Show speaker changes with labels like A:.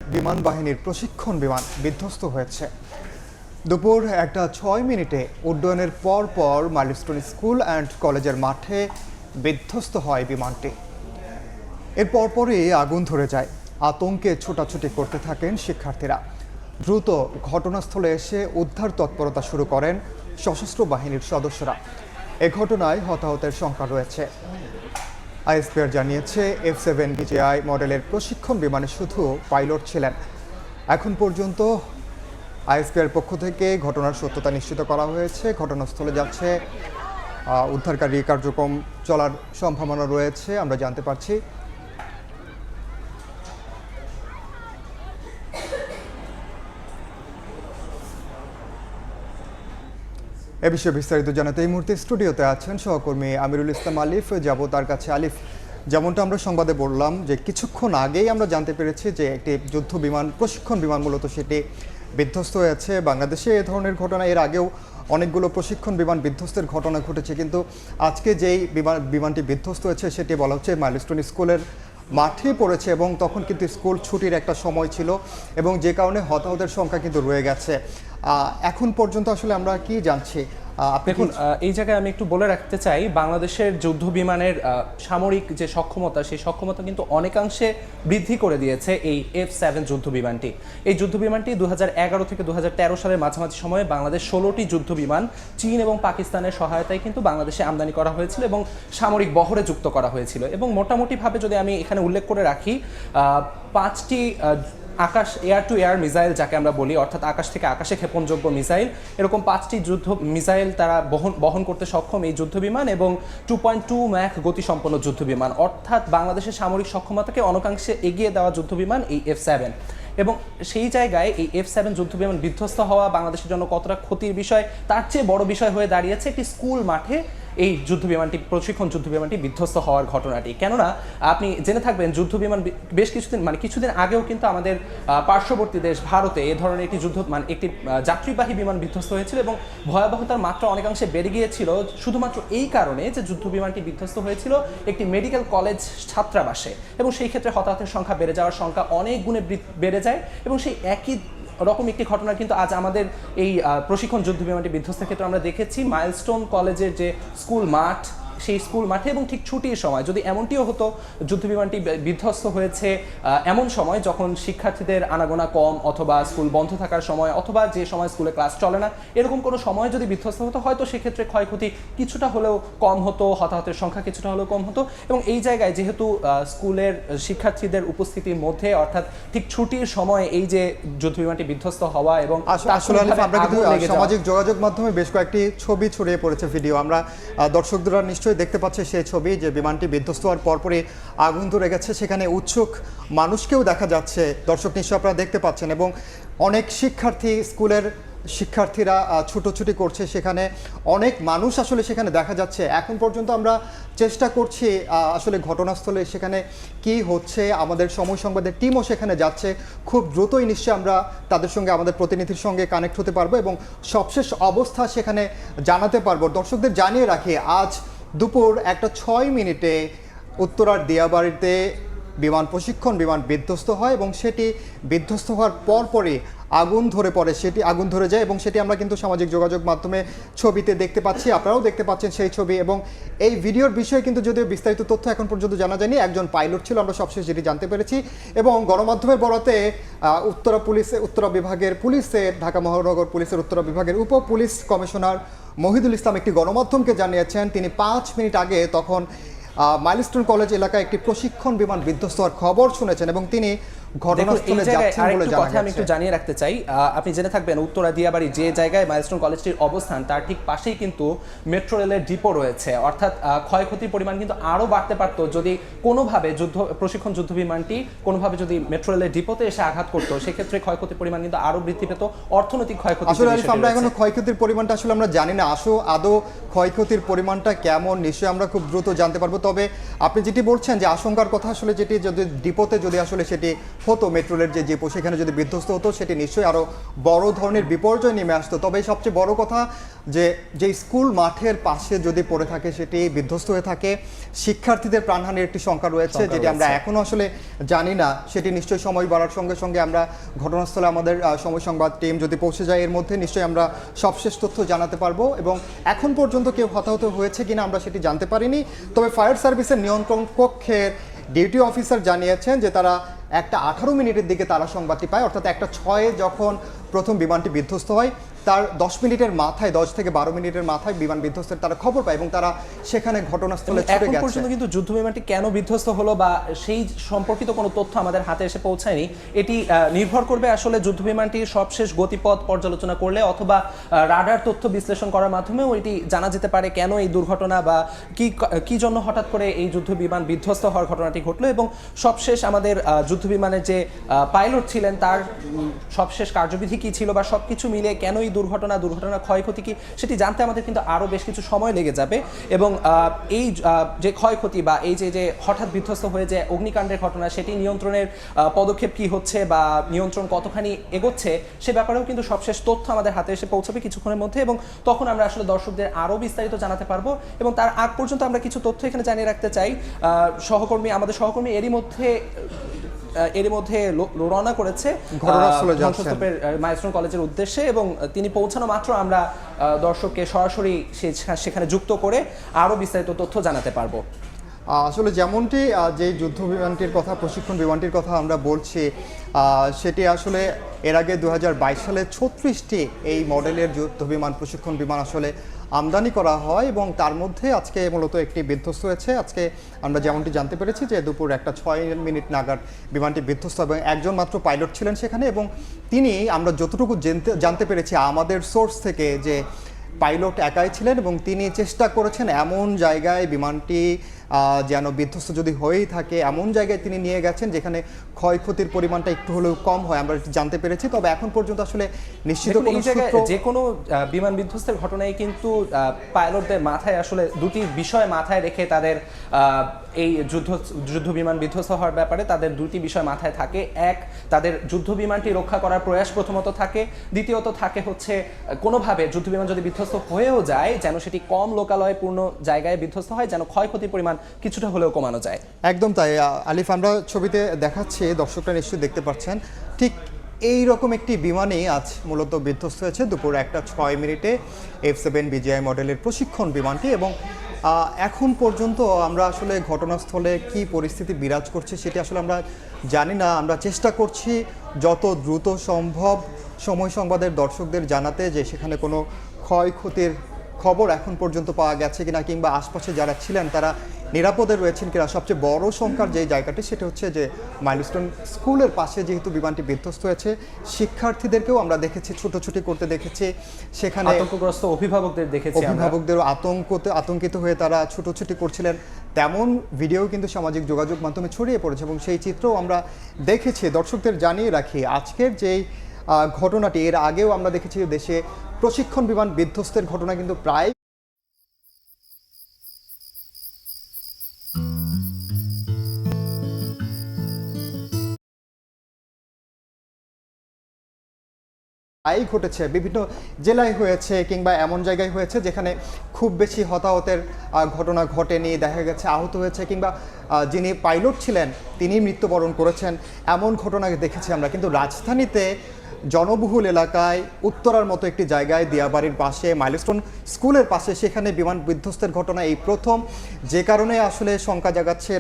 A: বিমান বাহিনীর প্রশিক্ষণ বিমান বিধ্বস্ত হয়েছে। দুপুর 1:06 উড্ডয়নের পর মাইলস্টোন স্কুল অ্যান্ড কলেজের মাঠে বিধ্বস্ত হয় বিমানটি। এর পরপরই আগুন ধরে যায়। আতঙ্কে ছোটাছুটি করতে থাকেন শিক্ষার্থীরা। দ্রুত ঘটনাস্থলে এসে উদ্ধার তৎপরতা শুরু করেন সশস্ত্র বাহিনীর সদস্যরা। এ ঘটনায় হতাহতের সংখ্যা রয়েছে। আইএসপিআর জানিয়েছে F-7 DJI মডেলের প্রশিক্ষণ বিমানে শুধু পাইলট ছিলেন। এখন পর্যন্ত আইএসপিআর পক্ষ থেকে ঘটনার সত্যতা নিশ্চিত করা হয়েছে। ঘটনাস্থলে যাচ্ছে উদ্ধারকারী কার্যক্রম চলার সম্ভাবনা রয়েছে, আমরা জানতে পারছি। এ বিষয়ে বিস্তারিত জানাতে এই মুহূর্তে স্টুডিওতে আছেন সহকর্মী আমিরুল ইসলাম আলিফ। যাব তার কাছে। আলিফ, যেমনটা আমরা সংবাদে বললাম যে কিছুক্ষণ আগেই আমরা জানতে পেরেছি যে একটি যুদ্ধ বিমান প্রশিক্ষণ বিমান মূলত সেটি বিধ্বস্ত হয়েছে। বাংলাদেশে এ ধরনের ঘটনা এর আগেও অনেকগুলো প্রশিক্ষণ বিমান বিধ্বস্তের ঘটনা ঘটেছে, কিন্তু আজকে যেই বিমানটি বিধ্বস্ত হয়েছে সেটি বলা হচ্ছে মাইলস্টোন স্কুলের মাঠে পড়েছে এবং তখন কিন্তু স্কুল ছুটির একটা সময় ছিল এবং যে কারণে হতাহতের সংখ্যা কিন্তু রয়ে গেছে। এখন পর্যন্ত আসলে আমরা কি জানছি?
B: দেখুন, এই জায়গায় আমি একটু বলে রাখতে চাই, বাংলাদেশের যুদ্ধ বিমানের সামরিক যে সক্ষমতা, সেই সক্ষমতা কিন্তু অনেকাংশে বৃদ্ধি করে দিয়েছে এই F-7 যুদ্ধ বিমানটি। এই যুদ্ধ বিমানটি 2011 থেকে 2013 সালের মাঝামাঝি সময়ে বাংলাদেশ 16টি যুদ্ধ বিমান চীন এবং পাকিস্তানের সহায়তায় কিন্তু বাংলাদেশে আমদানি করা হয়েছিল এবং সামরিক বহরে যুক্ত করা হয়েছিল। এবং মোটামুটিভাবে যদি আমি এখানে উল্লেখ করে রাখি, 5টি আকাশ এয়ার টু এয়ার মিসাইল যাকে আমরা বলি, অর্থাৎ আকাশ থেকে আকাশে ক্ষেপণযোগ্য মিসাইল, এরকম 5টি যুদ্ধ মিসাইল তারা বহন করতে সক্ষম এই যুদ্ধ বিমান এবং 2.2 ম্যাখ গতিসম্পন্ন যুদ্ধ বিমান, অর্থাৎ বাংলাদেশের সামরিক সক্ষমতাকে অনেকাংশে এগিয়ে দেওয়া যুদ্ধ বিমান এই F-7। এবং সেই জায়গায় এই F-7 যুদ্ধ বিমান বিধ্বস্ত হওয়া বাংলাদেশের জন্য কতটা ক্ষতির বিষয়, তার চেয়ে বড় বিষয় হয়ে দাঁড়িয়েছে একটি স্কুল মাঠে এই যুদ্ধ বিমানটি প্রশিক্ষণ যুদ্ধ বিমানটি বিধ্বস্ত হওয়ার ঘটনাটি। কেননা আপনি জেনে থাকবেন, যুদ্ধ বিমান বেশ কিছুদিন আগেও কিন্তু আমাদের পার্শ্ববর্তী দেশ ভারতে এ ধরনের একটি একটি যাত্রীবাহী বিমান বিধ্বস্ত হয়েছিল এবং ভয়াবহতার মাত্রা অনেকাংশে বেড়ে গিয়েছিল শুধুমাত্র এই কারণে যে যুদ্ধ বিমানটি বিধ্বস্ত হয়েছিল একটি মেডিকেল কলেজ ছাত্রাবাসে এবং সেই ক্ষেত্রে হতাহতের সংখ্যা বেড়ে যাওয়ার সংখ্যা অনেক গুণে বেড়ে যায়। এবং সেই একই রকম একটি ঘটনা কিন্তু আজ আমাদের এই প্রশিক্ষণ যুদ্ধ বিমানটি বিধ্বস্তের ক্ষেত্রে আমরা দেখেছি। মাইলস্টোন কলেজের যে স্কুল মাঠ, সেই স্কুল মাঠে এবং ঠিক ছুটির সময় যদি এমনটিও হতো যুদ্ধ বিমানটি বিধ্বস্ত হয়েছে এমন সময় যখন শিক্ষার্থীদের আনাগোনা কম, অথবা স্কুল বন্ধ থাকার সময়, অথবা যে সময় স্কুলে ক্লাস চলে না, এরকম কোনো সময় যদি বিধ্বস্ত হতো, হয়তো সেক্ষেত্রে ক্ষয়ক্ষতি কিছুটা হলেও কম হতো, হতাহতের সংখ্যা কিছুটা হলেও কম হতো। এবং এই জায়গায় যেহেতু স্কুলের শিক্ষার্থীদের উপস্থিতির মধ্যে, অর্থাৎ ঠিক ছুটির সময় এই যে যুদ্ধ বিমানটি বিধ্বস্ত হওয়া এবং
A: সামাজিক যোগাযোগ মাধ্যমে বেশ কয়েকটি ছবি ছড়িয়ে পড়েছে, ভিডিও আমরা দর্শকরা নিশ্চয়ই দেখতে পাচ্ছে সেই ছবি যে বিমানটি বিধ্বস্ত হওয়ার পরপরই আগুন ধরে গেছে। সেখানে উৎসুক মানুষকেও দেখা যাচ্ছে, দর্শক নিশ্চয়ই আপনারা দেখতে পাচ্ছেন, এবং অনেক স্কুলের শিক্ষার্থীরা ছুটোছুটি করছে, সেখানে অনেক মানুষ আসলে সেখানে দেখা যাচ্ছে। এখন পর্যন্ত আমরা চেষ্টা করছি আসলে ঘটনাস্থলে সেখানে কি হচ্ছে, আমাদের সময় সংবাদের টিমও সেখানে যাচ্ছে। খুব দ্রুতই নিশ্চয়ই আমরা তাদের সঙ্গে, আমাদের প্রতিনিধির সঙ্গে কানেক্ট হতে পারবো এবং সবশেষ অবস্থা সেখানে জানাতে পারবো। দর্শকদের জানিয়ে রাখি, আজ দুপুর 1:06 উত্তরার দিয়াবাড়িতে প্রশিক্ষণ বিমান বিধ্বস্ত হয় এবং সেটি বিধ্বস্ত হওয়ার পরপরই আগুন ধরে যায় এবং সেটি আমরা কিন্তু সামাজিক যোগাযোগ মাধ্যমে ছবিতে দেখতে পাচ্ছি, আপনারাও দেখতে পাচ্ছেন সেই ছবি। এবং এই ভিডিওর বিষয়ে কিন্তু যদিও বিস্তারিত তথ্য এখন পর্যন্ত জানা যায়নি, একজন পাইলট ছিল আমরা সবশেষ যেটি জানতে পেরেছি। এবং গণমাধ্যমের বরাতে উত্তরা বিভাগের পুলিশের, ঢাকা মহানগর পুলিশের উত্তরা বিভাগের উপ পুলিশ কমিশনার মহিদুল ইসলাম একটি গণমাধ্যমকে জানিয়েছেন তিনি 5 মিনিট আগে তখন মাইলস্টোন কলেজ এলাকায় একটি প্রশিক্ষণ বিমান বিধ্বস্ত হওয়ার খবর শুনেছেন এবং তিনি ঘটনাস্থলে যাচ্ছেন বলে জানা গেছে।
B: আমি একটু জানিয়ে রাখতে চাই, আপনি জেনে থাকবেন উত্তরা দিয়াবাড়ি যে জায়গায় মাইলস্টোন কলেজটির অবস্থান, তার ঠিক পাশেই কিন্তু মেট্রো রেলের ডিপো রয়েছে। অর্থাৎ ক্ষয়ক্ষতির পরিমাণ কিন্তু আরও বাড়তে পারত যদি কোনোভাবে প্রশিক্ষণ যুদ্ধ বিমানটি কোনোভাবে যদি মেট্রো রেলের ডিপোতে এসে আঘাত করতো, সেক্ষেত্রে ক্ষয়ক্ষতির পরিমাণ কিন্তু আরও বৃদ্ধি পেত, অর্থনৈতিক ক্ষয়ক্ষতি।
A: আসলে আমরা এখনো ক্ষয়ক্ষতির পরিমাণটা আসলে আমরা জানি না, আদৌ ক্ষয়ক্ষতির পরিমাণটা কেমন নিশ্চয়ই আমরা খুব দ্রুত জানতে পারবো। তবে আপনি যেটি বলছেন যে আশঙ্কার কথা, আসলে যেটি যদি ডিপোতে যদি আসলে সেটি হতো মেট্রো রেল যে ডিপো, সেখানে যদি বিধ্বস্ত হতো সেটি নিশ্চয়ই আরও বড় ধরনের বিপর্যয় নেমে আসতো। তবে সবচেয়ে বড় কথা যে স্কুল মাঠের পাশে যদি পড়ে থাকে সেটি বিধ্বস্ত হয়ে থাকে, শিক্ষার্থীদের প্রাণহানির একটি শঙ্কা রয়েছে, যেটি আমরা এখনও আসলে জানি না। সেটি নিশ্চয়ই সময় বাড়ার সঙ্গে সঙ্গে আমরা ঘটনাস্থলে আমাদের সময় সংবাদ টিম যদি পৌঁছে যায় এর মধ্যে নিশ্চয়ই আমরা সবশেষ তথ্য জানাতে পারবো। এবং এখন পর্যন্ত কেউ হতাহত হয়েছে কিনা আমরা সেটি জানতে পারিনি। তবে ফায়ার সার্ভিসের নিয়ন্ত্রণ কক্ষের ডিউটি অফিসার জানিয়েছেন যে তারা 1:18 দিকে তারা সংবাদটি পায়, অর্থাৎ 1:06 যখন প্রথম বিমানটি বিধ্বস্ত হয় তার 10 মিনিটের মাথায়, 10 থেকে 12 মিনিটের মাথায় বিমান বিধ্বস্তের তারা খবর পায় এবং তারা সেখানে ঘটনাস্থলে ছুটে
B: এখন
A: গেছে।
B: পর্যন্ত কিন্তু যুদ্ধ বিমানটি কেন বিধ্বস্ত হলো বা সেই সম্পর্কিত কোনো তথ্য আমাদের হাতে এসে পৌঁছায়নি। এটি নির্ভর করবে আসলে যুদ্ধ বিমানটির সবশেষ গতিপথ পর্যালোচনা করলে অথবা রাডার তথ্য বিশ্লেষণ করার মাধ্যমেও এটি জানা যেতে পারে কেন এই দুর্ঘটনা বা কি জন্য হঠাৎ করে এই যুদ্ধ বিমান বিধ্বস্ত হওয়ার ঘটনাটি ঘটলো। এবং সবশেষ আমাদের যুদ্ধ বিমানের যে পাইলট ছিলেন তার সবশেষ কার্যবিধি কি ছিল বা সবকিছু মিলে কেন এই দুর্ঘটনা ক্ষয়ক্ষতি কি সেটি জানতে আমাদের কিন্তু আরও বেশ কিছু সময় লেগে যাবে। এবং এই যে ক্ষয়ক্ষতি বা এই যে হঠাৎ বিধ্বস্ত হয়ে যে অগ্নিকাণ্ডের ঘটনা সেটি নিয়ন্ত্রণের পদক্ষেপ কি হচ্ছে বা নিয়ন্ত্রণ কতখানি এগোচ্ছে সে ব্যাপারেও কিন্তু সবশেষ তথ্য আমাদের হাতে এসে পৌঁছাবে কিছুক্ষণের মধ্যে, এবং তখন আমরা আসলে দর্শকদের আরও বিস্তারিত জানাতে পারবো। এবং তার আগ পর্যন্ত আমরা কিছু তথ্য এখানে জানিয়ে রাখতে চাই। আমাদের সহকর্মী এরই মধ্যে রওনা করেছে ধ্বংসস্তূপের মাইলস্টোন কলেজের উদ্দেশ্যে, এবং তিনি পৌঁছানো মাত্র আমরা দর্শককে সরাসরি সেখানে যুক্ত করে আরও বিস্তারিত তথ্য জানাতে পারবো।
A: আসলে যেমনটি যে যুদ্ধ বিমানটির কথা, প্রশিক্ষণ বিমানটির কথা আমরা বলছি, সেটি আসলে এর আগে 2022 সালে 36টি এই মডেলের যুদ্ধ বিমান, প্রশিক্ষণ বিমান আসলে আমদানি করা হয় এবং তার মধ্যে আজকে মূলত একটি বিধ্বস্ত হয়েছে। আজকে আমরা যেমনটি জানতে পেরেছি যে দুপুর 1:06 নাগাদ বিমানটি বিধ্বস্ত এবং একজন মাত্র পাইলট ছিলেন সেখানে, এবং তিনি, আমরা যতটুকু জানতে পেরেছি আমাদের সোর্স থেকে, যে পাইলট একাই ছিলেন এবং তিনি চেষ্টা করেছেন এমন জায়গায় বিমানটি যেন বিধ্বস্ত যদি হয়েই থাকে এমন জায়গায় তিনি নিয়ে গেছেন যেখানে ক্ষয়ক্ষতির পরিমাণটা একটু হলেও কম হয়, আমরা জানতে পেরেছি। তবে এখন পর্যন্ত আসলে নিশ্চিত কোনো সূত্র,
B: যে কোনো বিমান বিধ্বস্তের ঘটনায় কিন্তু পাইলটদের মাথায় আসলে দুটি বিষয় মাথায় রেখে তাদের এই যুদ্ধ বিমান বিধ্বস্ত হওয়ার ব্যাপারে তাদের দুটি বিষয় মাথায় থাকে। এক, তাদের যুদ্ধ বিমানটি রক্ষা করার প্রয়াস প্রথমত থাকে, দ্বিতীয়ত থাকে হচ্ছে কোনোভাবে যুদ্ধ বিমান যদি বিধ্বস্ত হয়েও যায় যেন সেটি কম লোকালয়পূর্ণ জায়গায় বিধ্বস্ত হয়, যেন ক্ষয়ক্ষতির পরিমাণ কিছুটা হলেও কমানো যায়।
A: একদম তাই আলিফ, আমরা ছবিতে দেখাচ্ছি, দর্শকরা নিশ্চয়ই দেখতে পাচ্ছেন, ঠিক এই রকম একটি বিমানই আজ মূলত বিধ্বস্ত হয়েছে দুপুর 1:06 F7 BGI মডেলের প্রশিক্ষণ বিমানটি। এবং এখন পর্যন্ত আমরা আসলে ঘটনাস্থলে কি পরিস্থিতি বিরাজ করছে সেটি আসলে আমরা জানি না। আমরা চেষ্টা করছি যত দ্রুত সম্ভব সময় সংবাদের দর্শকদের জানাতে যে সেখানে কোনো ক্ষয়ক্ষতির খবর এখন পর্যন্ত পাওয়া গেছে কিনা, কিংবা আশপাশে যারা ছিলেন তারা নিরাপদে রয়েছেন কিনা। সবচেয়ে বড় সংখ্যার যে জায়গাটি সেটা হচ্ছে যে মাইলস্টোন স্কুলের পাশে যেহেতু বিমানটি বিধ্বস্ত হয়েছে, শিক্ষার্থীদেরকেও আমরা দেখেছি ছুটোছুটি করতে দেখেছি, সেখানে
B: আতঙ্কগ্রস্ত অভিভাবকদের দেখেছি,
A: অভিভাবকদেরও আতঙ্কিত হয়ে তারা ছুটোছুটি করছিলেন। তেমন ভিডিও কিন্তু সামাজিক যোগাযোগ মাধ্যমে ছড়িয়ে পড়েছে এবং সেই চিত্রও আমরা দেখেছি। দর্শকদের জানিয়ে রাখি আজকের যেই ঘটনাটি, এর আগেও আমরা দেখেছি দেশে প্রশিক্ষণ বিমান বিধ্বস্তের ঘটনা কিন্তু প্রায় ঘটেছে, বিভিন্ন জেলায় হয়েছে কিংবা এমন জায়গায় হয়েছে যেখানে খুব বেশি হতাহতের ঘটনা ঘটেনি, দেখা গেছে আহত হয়েছে কিংবা যিনি পাইলট ছিলেন তিনি মৃত্যুবরণ করেছেন, এমন ঘটনা দেখেছি আমরা। কিন্তু রাজধানীতে জনবহুল এলাকায় উত্তরার মতো একটি জায়গায় দিয়াবাড়ির পাশে মাইলস্টোন স্কুলের পাশে সেখানে বিমান বিধ্বস্তের ঘটনা এই প্রথম, যে কারণে আসলে শঙ্কা জাগাচ্ছে